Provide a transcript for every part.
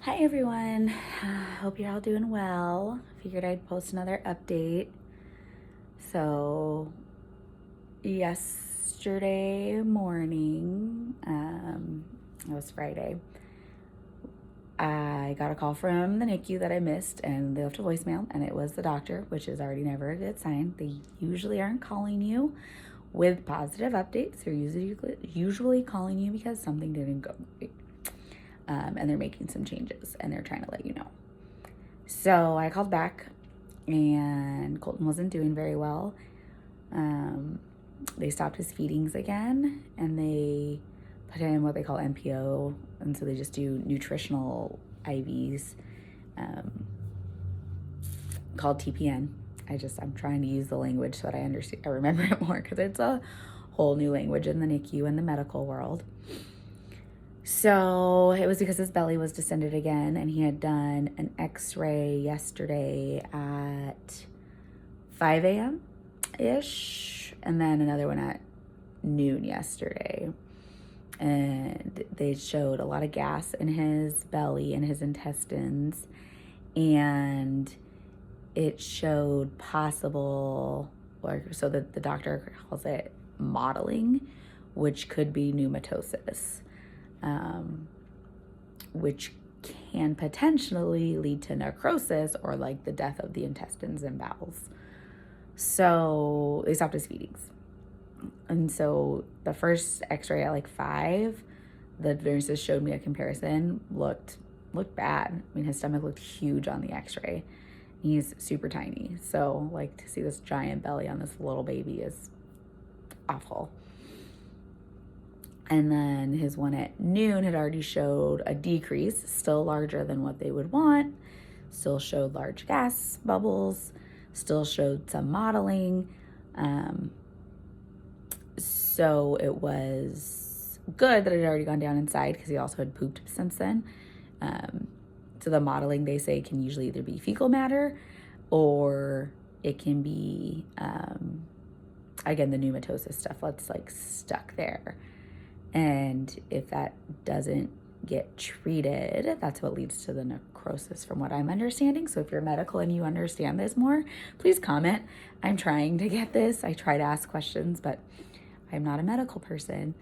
Hi everyone. Hope you're all doing well. Figured I'd post another update. So, yesterday morning, it was Friday, I got a call from the NICU that I missed, and they left a voicemail, and it was the doctor, which is already never a good sign. They usually aren't calling you with positive updates. They're usually calling you because something didn't go great. And they're making some changes, and they're trying to let you know. So I called back, and Colton wasn't doing very well. They stopped his feedings again, and they put him what they call NPO, and so they just do nutritional IVs called TPN. I'm trying to use the language so that I remember it more, because it's a whole new language in the NICU and the medical world. So it was because his belly was distended again, and he had done an x-ray yesterday at 5 a.m. ish, and then another one at noon yesterday. And they showed a lot of gas in his belly and his intestines, and it showed possible, so that the doctor calls it mottling, which could be pneumatosis. Which can potentially lead to necrosis or like the death of the intestines and bowels. So they stopped his feedings. And so the first x-ray at like 5, the nurses showed me a comparison, looked bad. I mean, his stomach looked huge on the x-ray. He's super tiny. So like to see this giant belly on this little baby is awful. And then his one at noon had already showed a decrease, still larger than what they would want, still showed large gas bubbles, still showed some mottling. So it was good that it had already gone down inside, because he also had pooped since then. So the mottling, they say, can usually either be fecal matter, or it can be, again, the pneumatosis stuff that's like stuck there. And if that doesn't get treated, that's what leads to the necrosis, from what I'm understanding. So if you're medical and you understand this more, please comment. I'm trying to get this. I try to ask questions, but I'm not a medical person.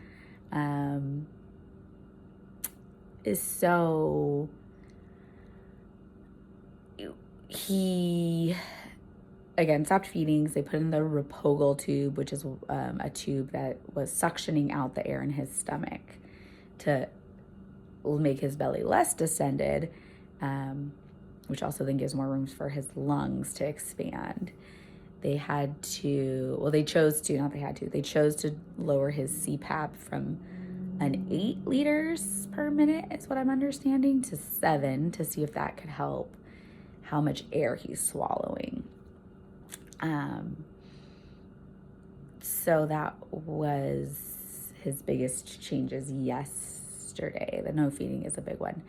So he, again, stopped feedings. They put in the Repogel tube, which is a tube that was suctioning out the air in his stomach to make his belly less distended, which also then gives more room for his lungs to expand. They chose to lower his CPAP from an 8 liters per minute, is what I'm understanding, to 7, to see if that could help how much air he's swallowing. So that was his biggest changes yesterday. The no feeding is a big one.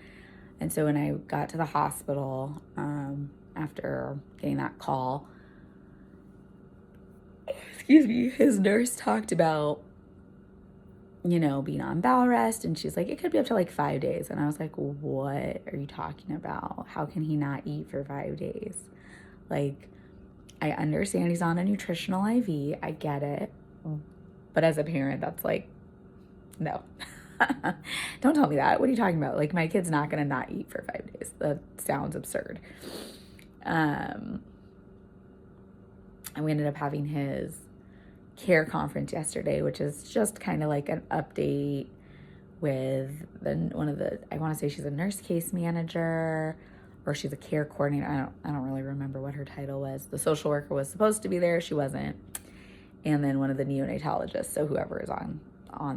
And so when I got to the hospital, after getting that call, his nurse talked about, being on bowel rest, and she's like, it could be up to like 5 days. And I was like, what are you talking about? How can he not eat for 5 days? Like, I understand he's on a nutritional IV. I get it. But as a parent, that's like, no. Don't tell me that. What are you talking about? Like, my kid's not going to not eat for 5 days. That sounds absurd. And we ended up having his care conference yesterday, which is just kind of like an update with I want to say she's a nurse case manager, or she's a care coordinator. I don't really remember what her title was. The social worker was supposed to be there. She wasn't. And then one of the neonatologists, so whoever is on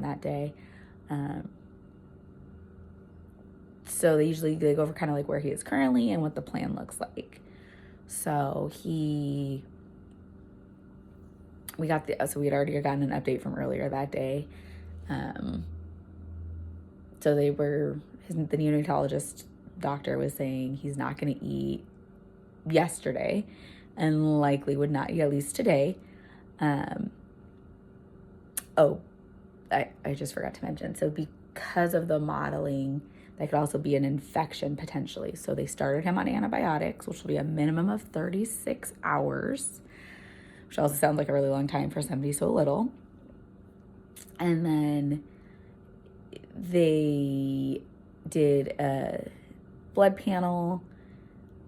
that day. So they go over kind of like where he is currently and what the plan looks like. So we had already gotten an update from earlier that day. So the neonatologist doctor was saying he's not going to eat yesterday, and likely would not eat at least today. I just forgot to mention. So because of the modeling, that could also be an infection potentially. So they started him on antibiotics, which will be a minimum of 36 hours, which also sounds like a really long time for somebody so little. And then they did a blood panel,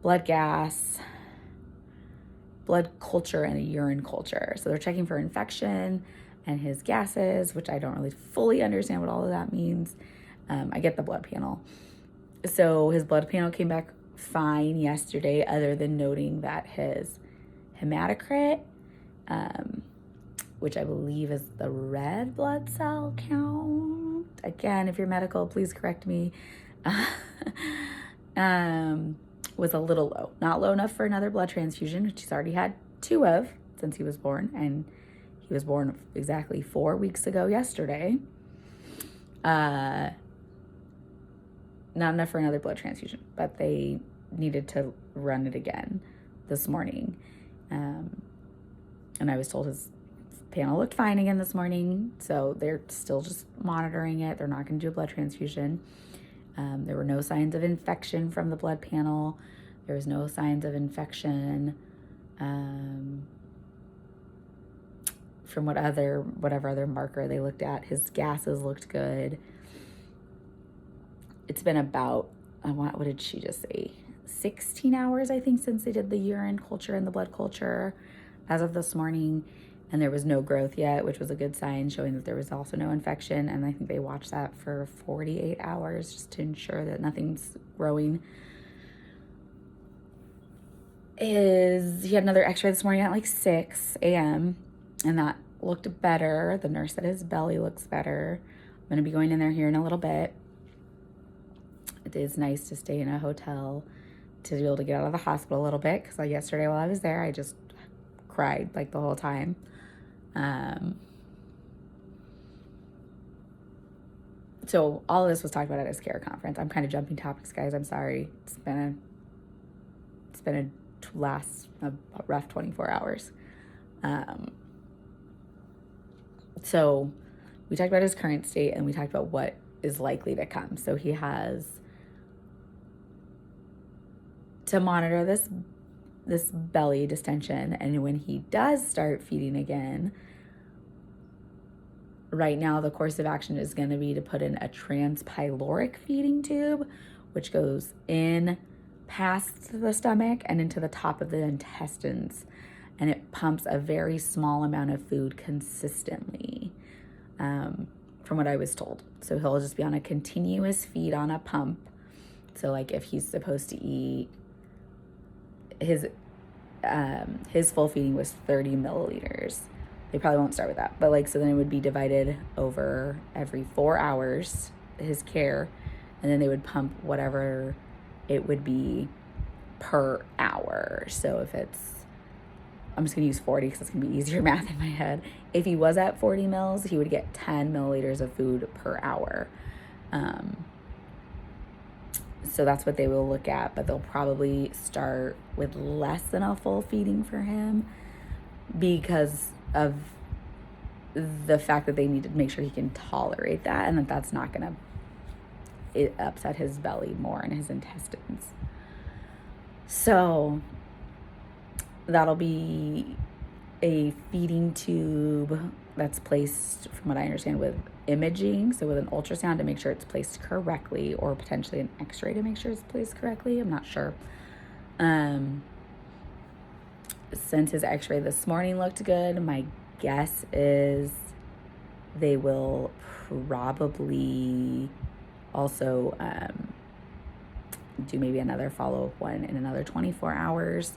blood gas, blood culture, and a urine culture. So they're checking for infection and his gases, which I don't really fully understand what all of that means. I get the blood panel. So his blood panel came back fine yesterday, other than noting that his hematocrit, which I believe is the red blood cell count. Again, if you're medical, please correct me. Was a little low. Not low enough for another blood transfusion, which he's already had 2 of since he was born. And he was born exactly 4 weeks ago yesterday. Not enough for another blood transfusion, but they needed to run it again this morning. And I was told his panel looked fine again this morning, so they're still just monitoring it. They're not going to do a blood transfusion. There were no signs of infection from the blood panel. There was no signs of infection from whatever other marker they looked at. His gases looked good. It's been about, what did she just say? 16 hours, I think, since they did the urine culture and the blood culture as of this morning. And there was no growth yet, which was a good sign, showing that there was also no infection. And I think they watched that for 48 hours just to ensure that nothing's growing. He had another x-ray this morning at like 6 a.m. and that looked better. The nurse said his belly looks better. I'm going to be going in there here in a little bit. It is nice to stay in a hotel to be able to get out of the hospital a little bit, because like yesterday while I was there, I just cried like the whole time. So all of this was talked about at his care conference. I'm kind of jumping topics, guys. I'm sorry. It's been a rough 24 hours. So we talked about his current state, and we talked about what is likely to come. So he has to monitor this belly distension, and when he does start feeding again, right now the course of action is going to be to put in a transpyloric feeding tube, which goes in past the stomach and into the top of the intestines, and it pumps a very small amount of food consistently, from what I was told. So he'll just be on a continuous feed on a pump. So like if he's supposed to eat, his full feeding was 30 milliliters. They probably won't start with that, but like, so then it would be divided over every 4 hours, his care, and then they would pump whatever it would be per hour. So if I'm just gonna use 40 because it's gonna be easier math in my head. If he was at 40 mils, he would get 10 milliliters of food per hour. So that's what they will look at, but they'll probably start with less than a full feeding for him because of the fact that they need to make sure he can tolerate that, and that's not gonna upset his belly more and his intestines. So that'll be a feeding tube that's placed, from what I understand, with imaging, so with an ultrasound to make sure it's placed correctly, or potentially an x-ray to make sure it's placed correctly. I'm not sure. Since his x-ray this morning looked good, my guess is they will probably also do maybe another follow-up one in another 24 hours,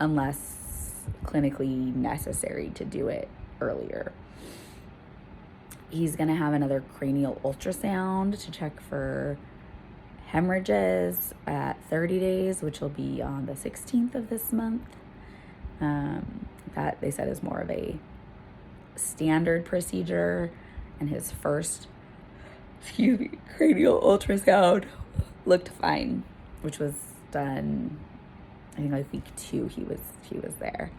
unless clinically necessary to do it earlier. He's going to have another cranial ultrasound to check for hemorrhages at 30 days, which will be on the 16th of this month. That they said is more of a standard procedure, and his first cranial ultrasound looked fine, which was done, I think, like week 2 he was there.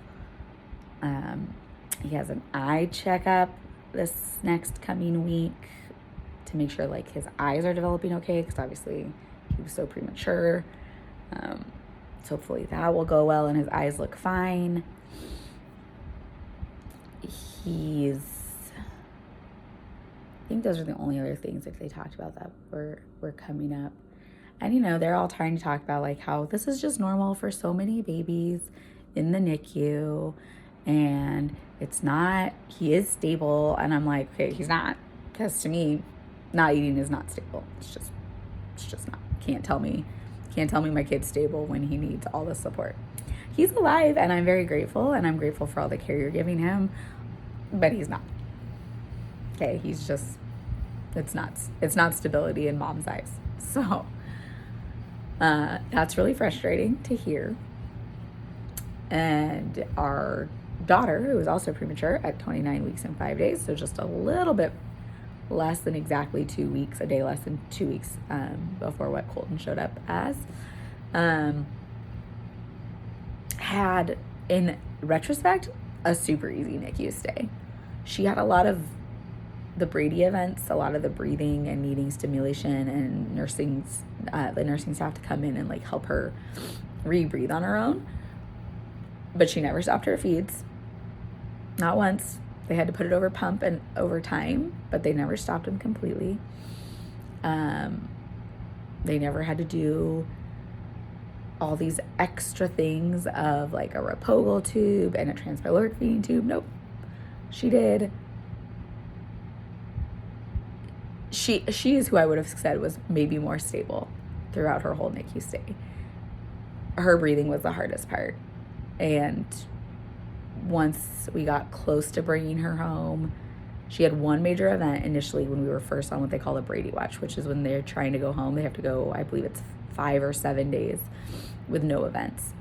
He has an eye checkup this next coming week to make sure like his eyes are developing okay, because obviously he was so premature. So hopefully that will go well and his eyes look fine. I think those are the only other things like they talked about that were coming up. And you know, they're all trying to talk about like how this is just normal for so many babies in the NICU, and it's not, he is stable. And I'm like, okay, he's not, because to me, not eating is not stable. It's just not. Can't tell me my kid's stable when he needs all the support. He's alive, and I'm very grateful, and I'm grateful for all the care you're giving him, but he's not. Okay, he's just, it's not stability in mom's eyes. So that's really frustrating to hear. And our daughter, who was also premature at 29 weeks and 5 days, so just a little bit less than exactly 2 weeks, a day less than 2 weeks before what Colton showed up as, had, in retrospect, a super easy NICU stay. She had a lot of the Brady events, a lot of the breathing and needing stimulation and the nursing staff to come in and like help her rebreathe on her own. But she never stopped her feeds. Not once. They had to put it over pump and over time, but they never stopped them completely. They never had to do all these extra things of like a Rapogal tube and a transpyloric feeding tube. Nope. She did. She is who I would have said was maybe more stable throughout her whole NICU stay. Her breathing was the hardest part. And once we got close to bringing her home, she had one major event initially when we were first on what they call a Brady watch, which is when they're trying to go home. They have to go, I believe it's 5 or 7 days with no events.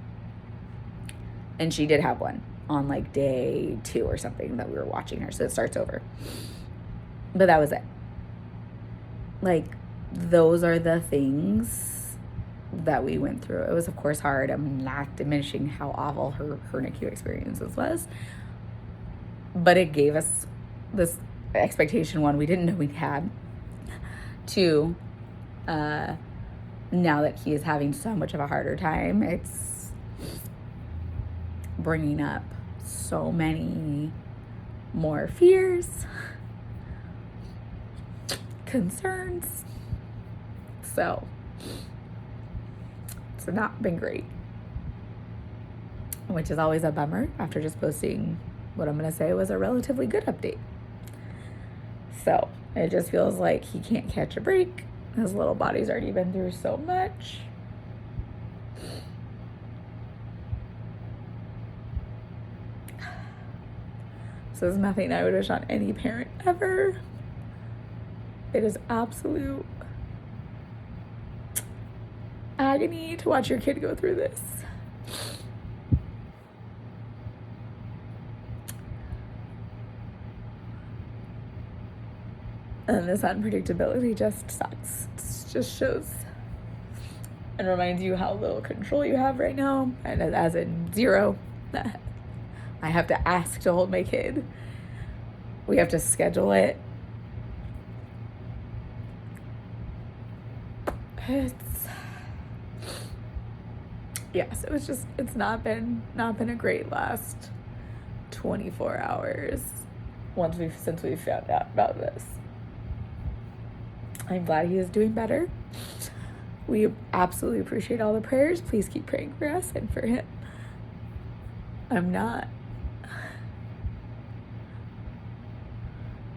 And she did have one on like day 2 or something that we were watching her. So it starts over. But that was it. Like, those are the things that we went through. It was, of course, hard. I'm not diminishing how awful her NICU experiences was. But it gave us this expectation, one, we didn't know we had. 2, now that he is having so much of a harder time, it's bringing up so many more fears, concerns. So it's not been great, which is always a bummer after just posting what I'm going to say was a relatively good update. So it just feels like he can't catch a break. His little body's already been through so much. So there's nothing I would wish on any parent ever. It is absolute agony to watch your kid go through this. And this unpredictability just sucks. It just shows and reminds you how little control you have right now. And as in 0. I have to ask to hold my kid. We have to schedule it. So it's not been a great last 24 hours since we found out about this. I'm glad he is doing better. We absolutely appreciate all the prayers. Please keep praying for us and for him. I'm not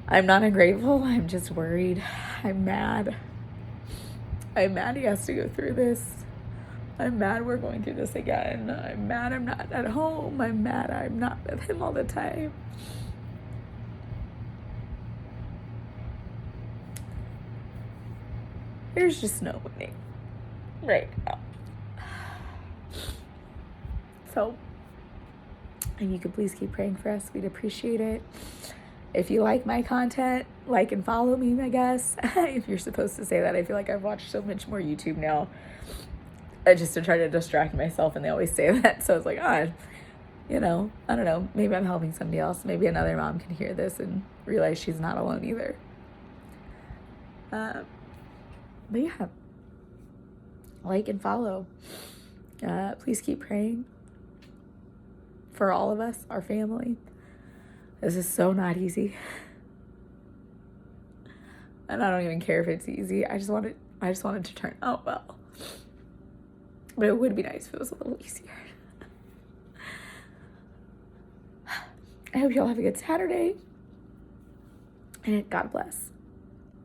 ungrateful. I'm just worried. I'm mad. I'm mad he has to go through this. I'm mad we're going through this again. I'm mad I'm not at home. I'm mad I'm not with him all the time. There's just no winning right now. So, if you could please keep praying for us, we'd appreciate it. If you like my content, like and follow me, I guess. If you're supposed to say that. I feel like I've watched so much more YouTube now just to try to distract myself, and they always say that. So I was like, I don't know. Maybe I'm helping somebody else. Maybe another mom can hear this and realize she's not alone either. But yeah, like and follow. Please keep praying for all of us, our family. This is so not easy. And I don't even care if it's easy. I just wanted to turn out well. But it would be nice if it was a little easier. I hope y'all have a good Saturday. And God bless.